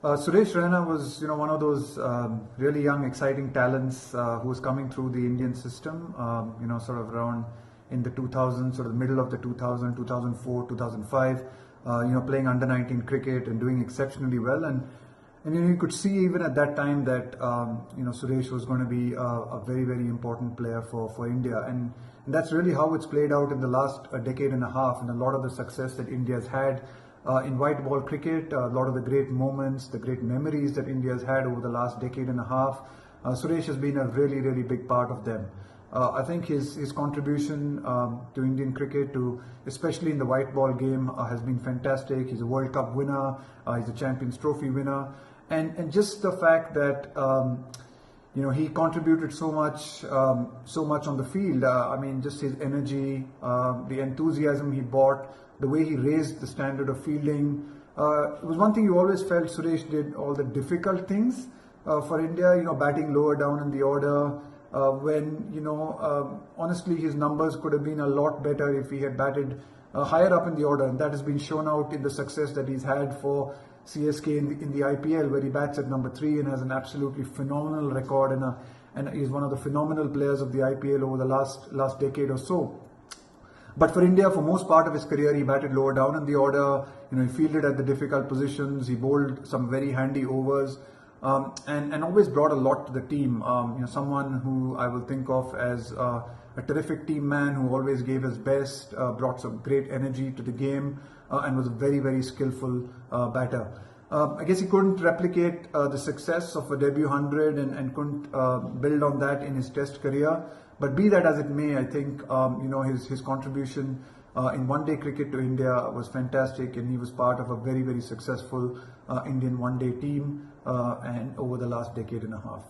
Suresh Raina was, one of those really young, exciting talents who was coming through the Indian system. Sort of around in the 2000s, sort of the middle of the 2004, 2005. Playing under 19 cricket and doing exceptionally well. And you could see even at that time that Suresh was going to be a very, very important player for India. And that's really how it's played out in the last decade and a half, and a lot of the success that India's had. In white ball cricket, a lot of the great moments, the great memories that India has had over the last decade and a half, Suresh has been a really, really big part of them. I think his contribution to Indian cricket, especially in the white ball game, has been fantastic. He's a World Cup winner, he's a Champions Trophy winner, and just the fact that he contributed so much on the field. Just his energy, the enthusiasm he brought, the way he raised the standard of fielding. It was one thing you always felt Suresh did all the difficult things for India, batting lower down in the order, when honestly his numbers could have been a lot better if he had batted higher up in the order, and that has been shown out in the success that he's had for CSK in the IPL, where he bats at number 3 and has an absolutely phenomenal record, and is one of the phenomenal players of the IPL over the last decade or so. But for India, for most part of his career, he batted lower down in the order. He fielded at the difficult positions. He bowled some very handy overs, and always brought a lot to the team. Someone who I will think of as a terrific team man who always gave his best, brought some great energy to the game, and was a very, very skillful batter. I guess he couldn't replicate the success of a debut 100 and couldn't build on that in his Test career. But be that as it may, I think his contribution in one-day cricket to India was fantastic, and he was part of a very, very successful Indian one-day team and over the last decade and a half.